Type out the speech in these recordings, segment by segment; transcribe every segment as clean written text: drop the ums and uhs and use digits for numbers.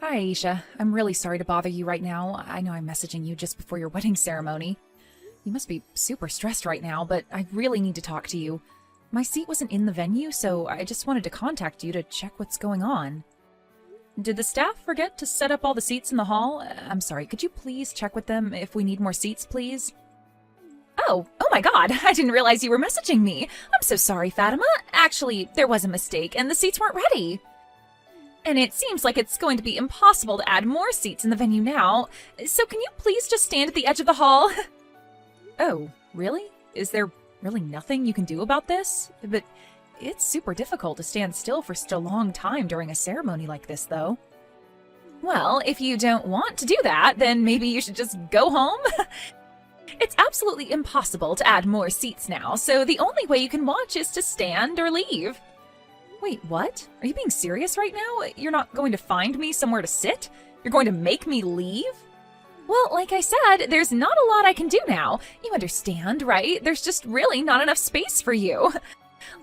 Hi, Aisha. I'm really sorry to bother you right now. I know I'm messaging you just before your wedding ceremony. You must be super stressed right now, but I really need to talk to you. My seat wasn't in the venue, so I just wanted to contact you to check what's going on. Did the staff forget to set up all the seats in the hall? I'm sorry, could you please check with them if we need more seats, please? Oh my god, I didn't realize you were messaging me. I'm so sorry, Fatima. Actually, there was a mistake and the seats weren't ready. And it seems like it's going to be impossible to add more seats in the venue now, so can you please just stand at the edge of the hall? Oh, really? Is there really nothing you can do about this? But it's super difficult to stand still for such a long time during a ceremony like this, though. Well, if you don't want to do that, then maybe you should just go home? It's absolutely impossible to add more seats now, so the only way you can watch is to stand or leave. Wait, what? Are you being serious right now? You're not going to find me somewhere to sit? You're going to make me leave? Well, like I said, there's not a lot I can do now. You understand, right? There's just really not enough space for you.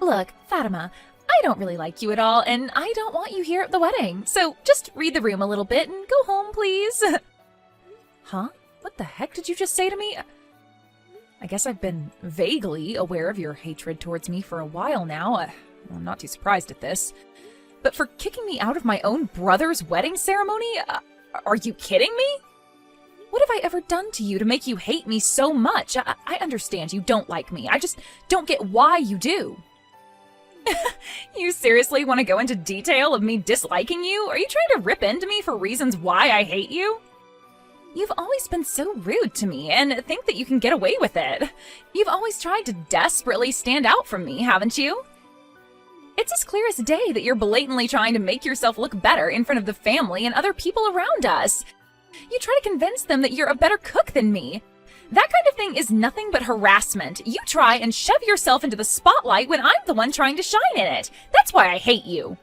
Look, Fatima, I don't really like you at all, and I don't want you here at the wedding. So just read the room a little bit and go home, please. Huh? What the heck did you just say to me? I guess I've been vaguely aware of your hatred towards me for a while now. I'm not too surprised at this. But for kicking me out of my own brother's wedding ceremony? Are you kidding me? What have I ever done to you to make you hate me so much? I understand you don't like me. I just don't get why you do. You seriously want to go into detail of me disliking you? Are you trying to rip into me for reasons why I hate you? You've always been so rude to me and think that you can get away with it. You've always tried to desperately stand out from me, haven't you? It's as clear as day that you're blatantly trying to make yourself look better in front of the family and other people around us. You try to convince them that you're a better cook than me. That kind of thing is nothing but harassment. You try and shove yourself into the spotlight when I'm the one trying to shine in it. That's why I hate you.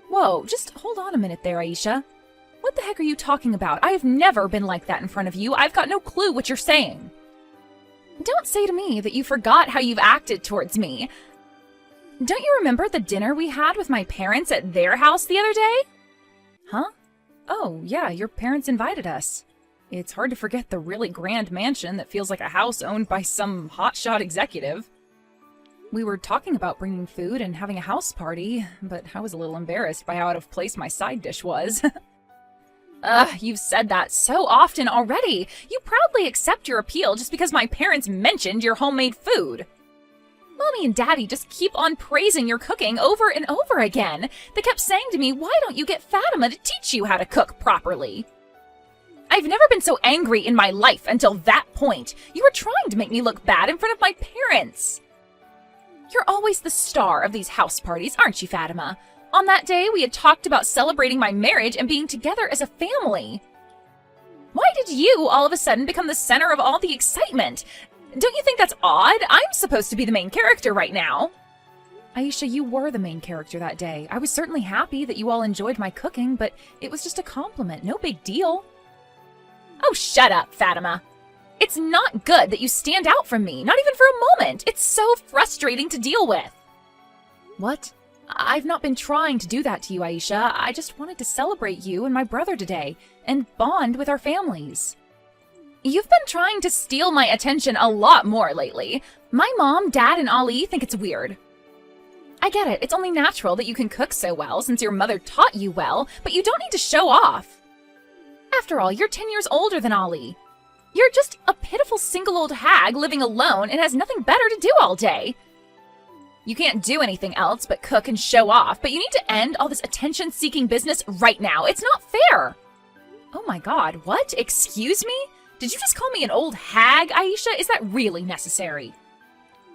Whoa, just hold on a minute there, Aisha. What the heck are you talking about? I have never been like that in front of you. I've got no clue what you're saying. Don't say to me that you forgot how you've acted towards me. Don't you remember the dinner we had with my parents at their house the other day? Huh? Oh, yeah, your parents invited us. It's hard to forget the really grand mansion that feels like a house owned by some hotshot executive. We were talking about bringing food and having a house party, but I was a little embarrassed by how out of place my side dish was. You've said that so often already. You proudly accept your appeal just because my parents mentioned your homemade food. Mommy and Daddy just keep on praising your cooking over and over again. They kept saying to me, why don't you get Fatima to teach you how to cook properly? I've never been so angry in my life until that point. You were trying to make me look bad in front of my parents. You're always the star of these house parties, aren't you, Fatima? On that day, we had talked about celebrating my marriage and being together as a family. Why did you all of a sudden become the center of all the excitement? Don't you think that's odd? I'm supposed to be the main character right now. Aisha, you were the main character that day. I was certainly happy that you all enjoyed my cooking, but it was just a compliment, no big deal. Oh, shut up, Fatima. It's not good that you stand out from me, not even for a moment. It's so frustrating to deal with. What? I've not been trying to do that to you, Aisha. I just wanted to celebrate you and my brother today and bond with our families. You've been trying to steal my attention a lot more lately. My mom, dad, and Ali think it's weird. I get it. It's only natural that you can cook so well since your mother taught you well, but you don't need to show off. After all, you're 10 years older than Ali. You're just a pitiful single old hag living alone and has nothing better to do all day. You can't do anything else but cook and show off, but you need to end all this attention-seeking business right now. It's not fair. Oh my god, what? Excuse me? Did you just call me an old hag, Aisha? Is that really necessary?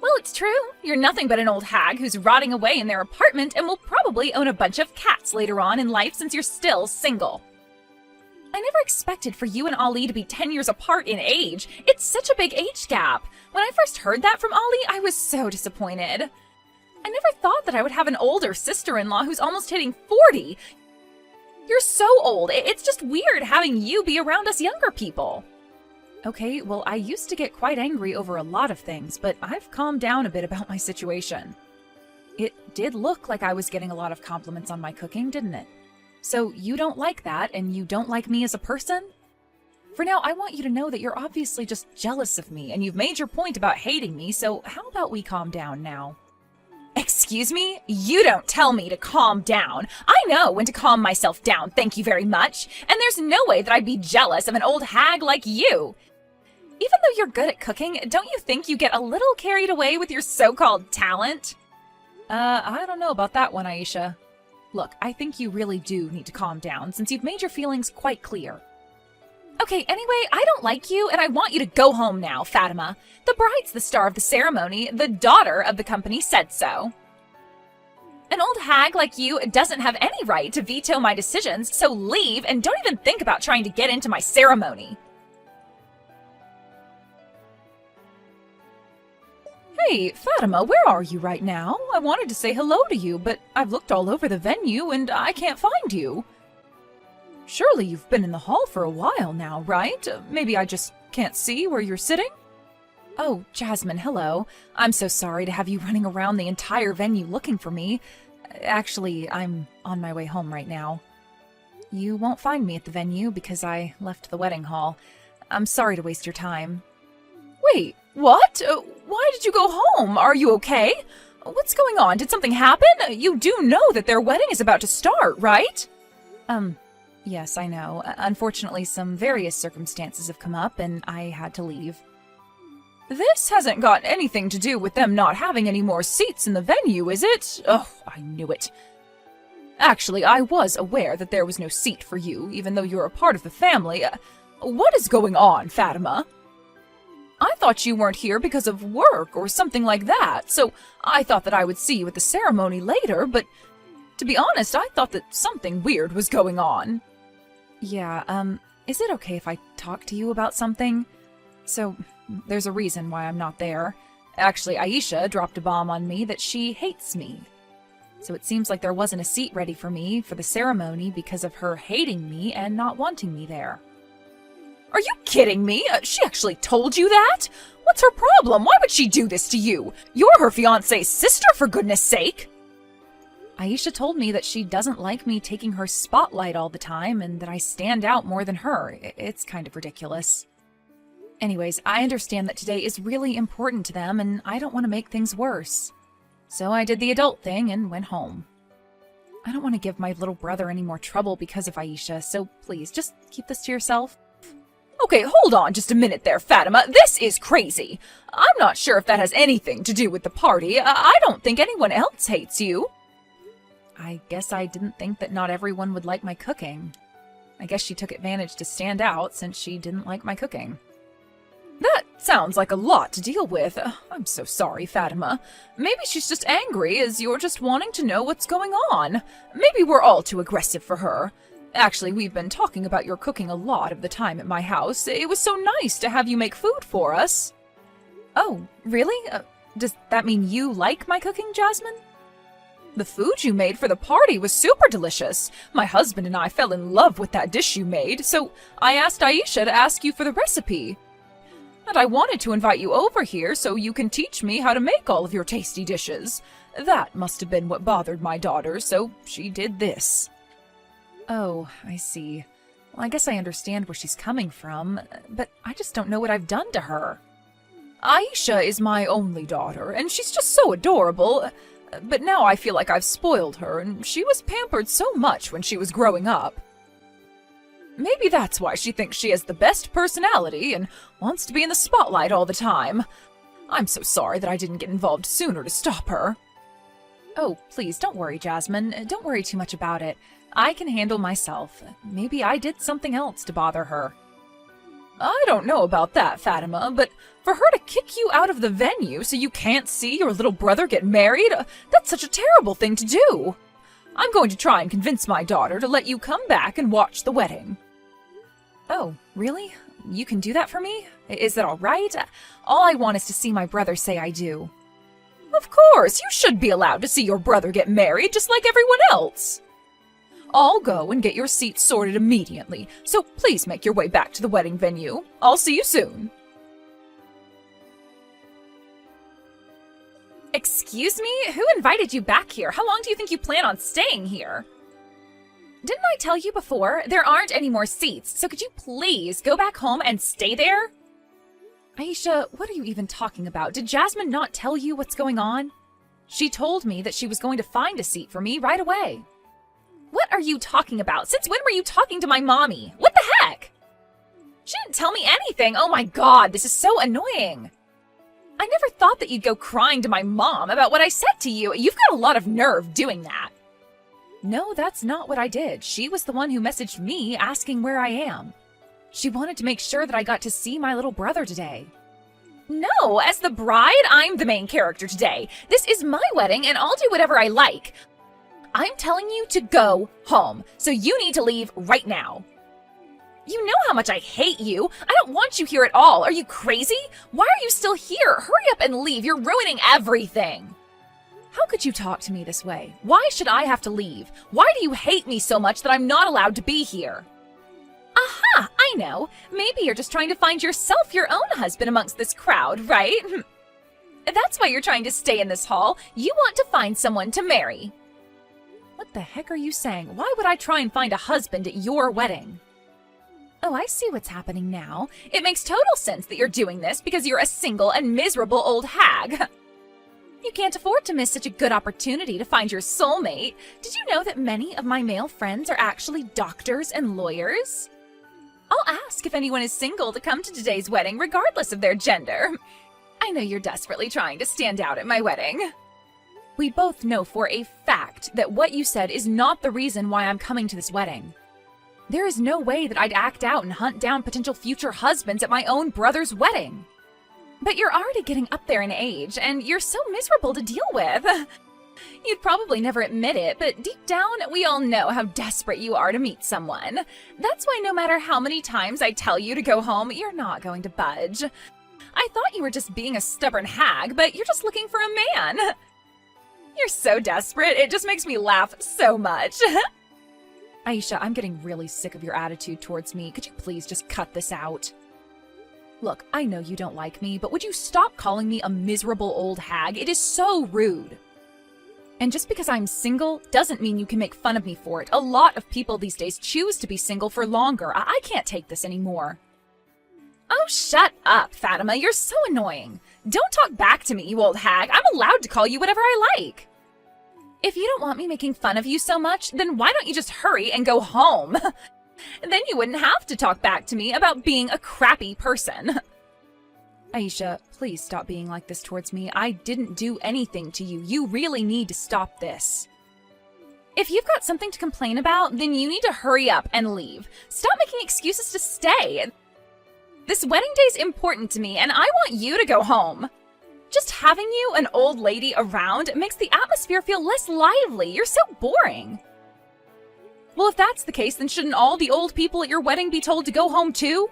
Well, it's true. You're nothing but an old hag who's rotting away in their apartment and will probably own a bunch of cats later on in life since you're still single. I never expected for you and Ali to be 10 years apart in age. It's such a big age gap. When I first heard that from Ali, I was so disappointed. I never thought that I would have an older sister-in-law who's almost hitting 40. You're so old. It's just weird having you be around us younger people. Okay, well, I used to get quite angry over a lot of things, but I've calmed down a bit about my situation. It did look like I was getting a lot of compliments on my cooking, didn't it? So you don't like that, and you don't like me as a person? For now, I want you to know that you're obviously just jealous of me, and you've made your point about hating me, so how about we calm down now? Excuse me? You don't tell me to calm down. I know when to calm myself down, thank you very much. And there's no way that I'd be jealous of an old hag like you. Even though you're good at cooking, don't you think you get a little carried away with your so-called talent? I don't know about that one, Aisha. Look, I think you really do need to calm down, since you've made your feelings quite clear. Okay, anyway, I don't like you, and I want you to go home now, Fatima. The bride's the star of the ceremony. The daughter of the company said so. An old hag like you doesn't have any right to veto my decisions, so leave and don't even think about trying to get into my ceremony. Hey, Fatima, where are you right now? I wanted to say hello to you, but I've looked all over the venue and I can't find you. Surely you've been in the hall for a while now, right? Maybe I just can't see where you're sitting? Oh, Jasmine, hello. I'm so sorry to have you running around the entire venue looking for me. Actually, I'm on my way home right now. You won't find me at the venue because I left the wedding hall. I'm sorry to waste your time. Wait, what? Why did you go home? Are you okay? What's going on? Did something happen? You do know that their wedding is about to start, right? Yes, I know. Unfortunately, some various circumstances have come up, and I had to leave. This hasn't got anything to do with them not having any more seats in the venue, is it? Oh, I knew it. Actually, I was aware that there was no seat for you, even though you're a part of the family. What is going on, Fatima? I thought you weren't here because of work or something like that, so I thought that I would see you at the ceremony later, but to be honest, I thought that something weird was going on. Yeah, is it okay if I talk to you about something? So, there's a reason why I'm not there. Actually, Aisha dropped a bomb on me that she hates me. So it seems like there wasn't a seat ready for me for the ceremony because of her hating me and not wanting me there. Are you kidding me? She actually told you that? What's her problem? Why would she do this to you? You're her fiancé's sister, for goodness sake! Aisha told me that she doesn't like me taking her spotlight all the time and that I stand out more than her. It's kind of ridiculous. Anyways, I understand that today is really important to them and I don't want to make things worse. So I did the adult thing and went home. I don't want to give my little brother any more trouble because of Aisha, so please, just keep this to yourself. Okay, hold on just a minute there, Fatima. This is crazy. I'm not sure if that has anything to do with the party. I don't think anyone else hates you. I guess I didn't think that not everyone would like my cooking. I guess she took advantage to stand out since she didn't like my cooking. That sounds like a lot to deal with. I'm so sorry, Fatima. Maybe she's just angry as you're just wanting to know what's going on. Maybe we're all too aggressive for her. Actually, we've been talking about your cooking a lot of the time at my house. It was so nice to have you make food for us. Oh, really? Does that mean you like my cooking, Jasmine? The food you made for the party was super delicious. My husband and I fell in love with that dish you made, so I asked Aisha to ask you for the recipe. And I wanted to invite you over here so you can teach me how to make all of your tasty dishes. That must have been what bothered my daughter, so she did this. Oh, I see. Well, I guess I understand where she's coming from, but I just don't know what I've done to her. Aisha is my only daughter, and she's just so adorable. But now I feel like I've spoiled her, and she was pampered so much when she was growing up. Maybe that's why she thinks she has the best personality and wants to be in the spotlight all the time. I'm so sorry that I didn't get involved sooner to stop her. Oh, please, don't worry, Jasmine. Don't worry too much about it. I can handle myself. Maybe I did something else to bother her. I don't know about that, Fatima, but for her to kick you out of the venue so you can't see your little brother get married, that's such a terrible thing to do. I'm going to try and convince my daughter to let you come back and watch the wedding. Oh, really? You can do that for me? Is that all right? All I want is to see my brother say I do. Of course, you should be allowed to see your brother get married just like everyone else. I'll go and get your seats sorted immediately, so please make your way back to the wedding venue. I'll see you soon. Excuse me? Who invited you back here? How long do you think you plan on staying here? Didn't I tell you before? There aren't any more seats, so could you please go back home and stay there? Aisha, what are you even talking about? Did Jasmine not tell you what's going on? She told me that she was going to find a seat for me right away. What are you talking about? Since when were you talking to my mommy? What the heck? She didn't tell me anything. Oh my god, this is so annoying. I never thought that you'd go crying to my mom about what I said to you. You've got a lot of nerve doing that. No, that's not what I did. She was the one who messaged me asking where I am. She wanted to make sure that I got to see my little brother today. No, as the bride, I'm the main character today. This is my wedding and I'll do whatever I like. I'm telling you to go home, so you need to leave right now. You know how much I hate you. I don't want you here at all. Are you crazy? Why are you still here? Hurry up and leave. You're ruining everything. How could you talk to me this way? Why should I have to leave? Why do you hate me so much that I'm not allowed to be here? Aha, I know. Maybe you're just trying to find yourself your own husband amongst this crowd, right? That's why you're trying to stay in this hall. You want to find someone to marry. What the heck are you saying? Why would I try and find a husband at your wedding? Oh, I see what's happening now. It makes total sense that you're doing this because you're a single and miserable old hag. You can't afford to miss such a good opportunity to find your soulmate. Did you know that many of my male friends are actually doctors and lawyers? I'll ask if anyone is single to come to today's wedding regardless of their gender. I know you're desperately trying to stand out at my wedding. We both know for a fact that what you said is not the reason why I'm coming to this wedding. There is no way that I'd act out and hunt down potential future husbands at my own brother's wedding. But you're already getting up there in age, and you're so miserable to deal with. You'd probably never admit it, but deep down, we all know how desperate you are to meet someone. That's why no matter how many times I tell you to go home, you're not going to budge. I thought you were just being a stubborn hag, but you're just looking for a man. You're so desperate, it just makes me laugh so much. Aisha, I'm getting really sick of your attitude towards me. Could you please just cut this out? Look, I know you don't like me, but would you stop calling me a miserable old hag? It is so rude. And just because I'm single doesn't mean you can make fun of me for it. A lot of people these days choose to be single for longer. I can't take this anymore. Oh, shut up, Fatima. You're so annoying. Don't talk back to me, you old hag. I'm allowed to call you whatever I like. If you don't want me making fun of you so much, then why don't you just hurry and go home? Then you wouldn't have to talk back to me about being a crappy person. Aisha, please stop being like this towards me. I didn't do anything to you. You really need to stop this. If you've got something to complain about, then you need to hurry up and leave. Stop making excuses to stay. This wedding day's important to me, and I want you to go home. Just having you, an old lady, around makes the atmosphere feel less lively. You're so boring. Well, if that's the case, then shouldn't all the old people at your wedding be told to go home too?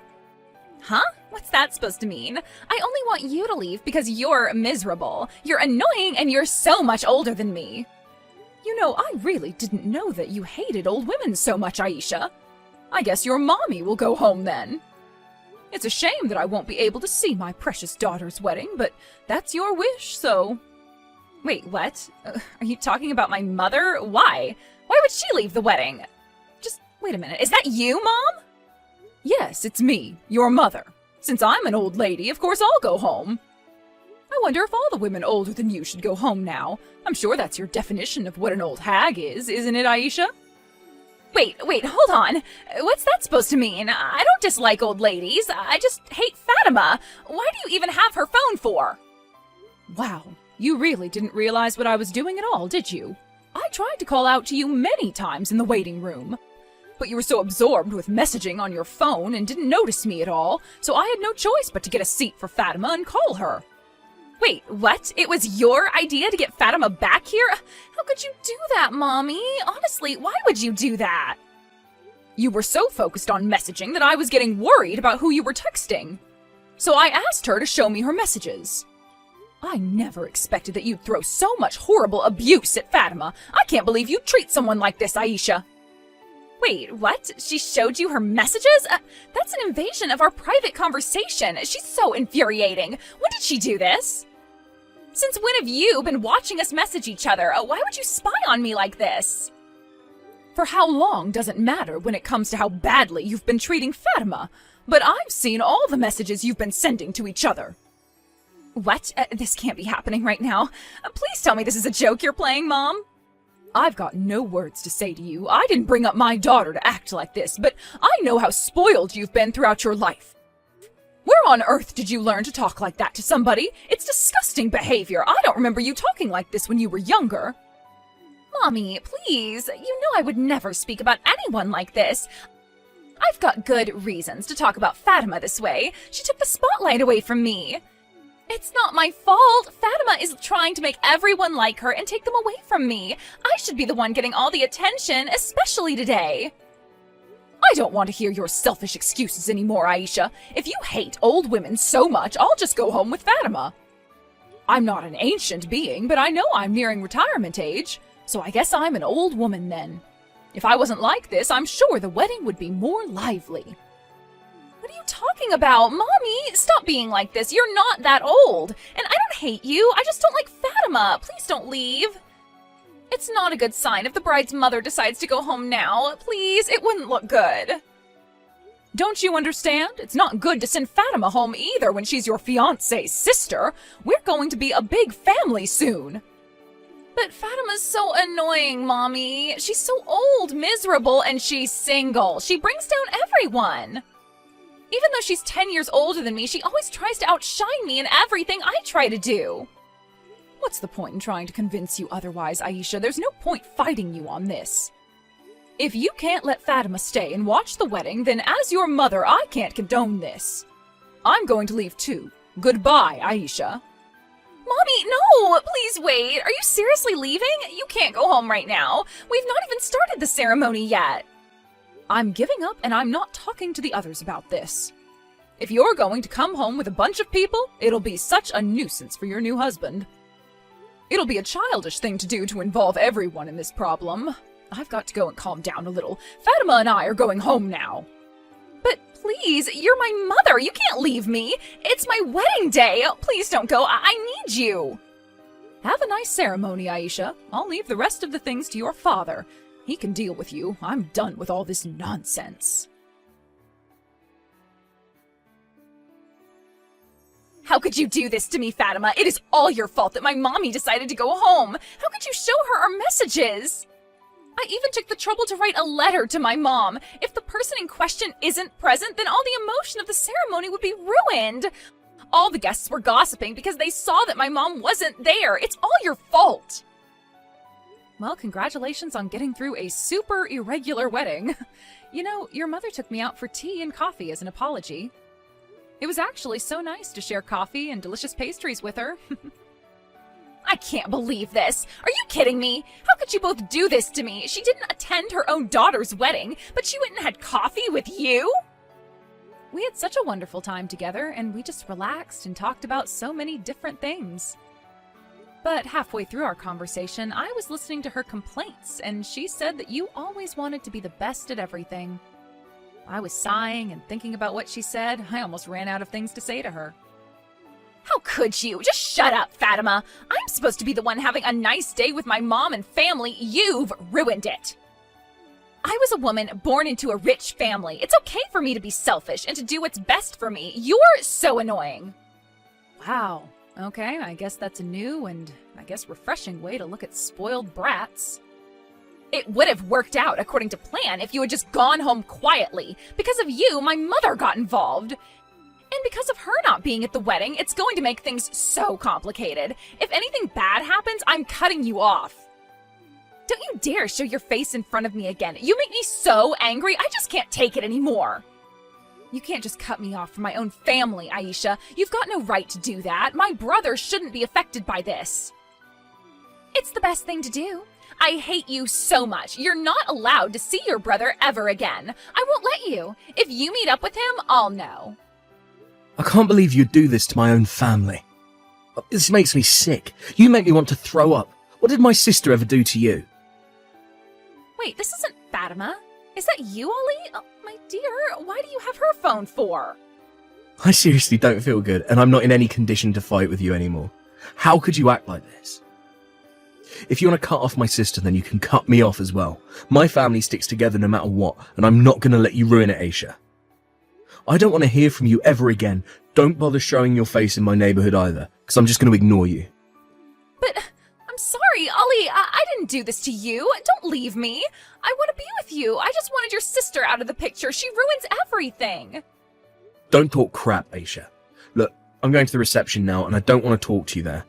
Huh? What's that supposed to mean? I only want you to leave because you're miserable. You're annoying and you're so much older than me. You know, I really didn't know that you hated old women so much, Aisha. I guess your mommy will go home then. It's a shame that I won't be able to see my precious daughter's wedding, but that's your wish, so... Wait, what? Are you talking about my mother? Why? Why would she leave the wedding? Just wait a minute, is that you, Mom? Yes, it's me, your mother. Since I'm an old lady, of course I'll go home. I wonder if all the women older than you should go home now. I'm sure that's your definition of what an old hag is, isn't it, Aisha? Wait, hold on. What's that supposed to mean? I don't dislike old ladies. I just hate Fatima. Why do you even have her phone for? Wow, you really didn't realize what I was doing at all, did you? I tried to call out to you many times in the waiting room. But you were so absorbed with messaging on your phone and didn't notice me at all, so I had no choice but to get a seat for Fatima and call her. Wait, what? It was your idea to get Fatima back here? How could you do that, Mommy? Honestly, why would you do that? You were so focused on messaging that I was getting worried about who you were texting. So I asked her to show me her messages. I never expected that you'd throw so much horrible abuse at Fatima. I can't believe you treat someone like this, Aisha. Wait, what? She showed you her messages? That's an invasion of our private conversation. She's so infuriating. When did she do this? Since when have you been watching us message each other? Why would you spy on me like this? For how long doesn't matter when it comes to how badly you've been treating Fatima, but I've seen all the messages you've been sending to each other. What? This can't be happening right now. Please tell me this is a joke you're playing, Mom. I've got no words to say to you. I didn't bring up my daughter to act like this, but I know how spoiled you've been throughout your life. Where on earth did you learn to talk like that to somebody? It's disgusting behavior. I don't remember you talking like this when you were younger. Mommy, please. You know I would never speak about anyone like this. I've got good reasons to talk about Fatima this way. She took the spotlight away from me. It's not my fault. Fatima is trying to make everyone like her and take them away from me. I should be the one getting all the attention, especially today. I don't want to hear your selfish excuses anymore, Aisha. If you hate old women so much, I'll just go home with Fatima. I'm not an ancient being, but I know I'm nearing retirement age, so I guess I'm an old woman then. If I wasn't like this, I'm sure the wedding would be more lively. What are you talking about? Mommy, stop being like this. You're not that old. And I don't hate you. I just don't like Fatima. Please don't leave. It's not a good sign if the bride's mother decides to go home now. Please, it wouldn't look good. Don't you understand? It's not good to send Fatima home either when she's your fiancé's sister. We're going to be a big family soon. But Fatima's so annoying, Mommy. She's so old, miserable, and she's single. She brings down everyone. Even though she's 10 years older than me, she always tries to outshine me in everything I try to do. What's the point in trying to convince you otherwise, Aisha? There's no point fighting you on this. If you can't let Fatima stay and watch the wedding, then as your mother, I can't condone this. I'm going to leave too. Goodbye, Aisha. Mommy, no! Please wait. Are you seriously leaving? You can't go home right now. We've not even started the ceremony yet. I'm giving up and I'm not talking to the others about this. If you're going to come home with a bunch of people, it'll be such a nuisance for your new husband. It'll be a childish thing to do to involve everyone in this problem. I've got to go and calm down a little. Fatima and I are going home now. But please, you're my mother. You can't leave me. It's my wedding day. Please don't go. I need you. Have a nice ceremony, Aisha. I'll leave the rest of the things to your father. He can deal with you. I'm done with all this nonsense. How could you do this to me, Fatima? It is all your fault that my mommy decided to go home. How could you show her our messages? I even took the trouble to write a letter to my mom. If the person in question isn't present, then all the emotion of the ceremony would be ruined. All the guests were gossiping because they saw that my mom wasn't there. It's all your fault. Well, congratulations on getting through a super irregular wedding. You know, your mother took me out for tea and coffee as an apology. It was actually so nice to share coffee and delicious pastries with her. I can't believe this. Are you kidding me? How could you both do this to me? She didn't attend her own daughter's wedding, but she went and had coffee with you? We had such a wonderful time together, and we just relaxed and talked about so many different things. But halfway through our conversation, I was listening to her complaints, and she said that you always wanted to be the best at everything. I was sighing and thinking about what she said. I almost ran out of things to say to her. How could you? Just shut up, Fatima. I'm supposed to be the one having a nice day with my mom and family. You've ruined it. I was a woman born into a rich family. It's okay for me to be selfish and to do what's best for me. You're so annoying. Wow. Okay, I guess that's a new and I guess refreshing way to look at spoiled brats. It would have worked out according to plan if you had just gone home quietly. Because of you, my mother got involved. And because of her not being at the wedding, it's going to make things so complicated. If anything bad happens, I'm cutting you off. Don't you dare show your face in front of me again. You make me so angry, I just can't take it anymore. You can't just cut me off from my own family, Aisha. You've got no right to do that. My brother shouldn't be affected by this. It's the best thing to do. I hate you so much. You're not allowed to see your brother ever again. I won't let you. If you meet up with him, I'll know. I can't believe you'd do this to my own family. This makes me sick. You make me want to throw up. What did my sister ever do to you? Wait, this isn't Fatima. Is that you, Ollie? Oh, my dear, why do you have her phone for? I seriously don't feel good, and I'm not in any condition to fight with you anymore. How could you act like this? If you want to cut off my sister, then you can cut me off as well. My family sticks together no matter what, and I'm not going to let you ruin it, Aisha. I don't want to hear from you ever again. Don't bother showing your face in my neighborhood either, because I'm just going to ignore you. But I'm sorry, Ollie. I didn't do this to you. Don't leave me. I want to be with you. I just wanted your sister out of the picture. She ruins everything. Don't talk crap, Aisha. Look, I'm going to the reception now, and I don't want to talk to you there.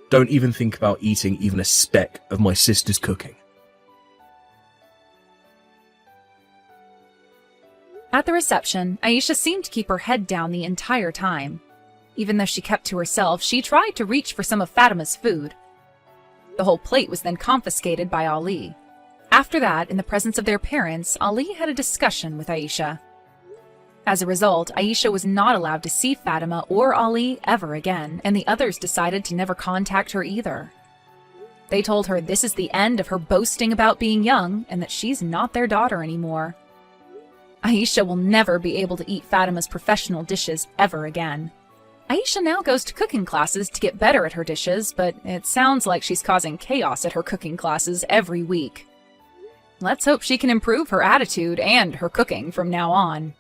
Don't even think about eating even a speck of my sister's cooking. At the reception, Aisha seemed to keep her head down the entire time. Even though she kept to herself, she tried to reach for some of Fatima's food. The whole plate was then confiscated by Ali. After that, in the presence of their parents, Ali had a discussion with Aisha. As a result, Aisha was not allowed to see Fatima or Ali ever again, and the others decided to never contact her either. They told her this is the end of her boasting about being young and that she's not their daughter anymore. Aisha will never be able to eat Fatima's professional dishes ever again. Aisha now goes to cooking classes to get better at her dishes, but it sounds like she's causing chaos at her cooking classes every week. Let's hope she can improve her attitude and her cooking from now on.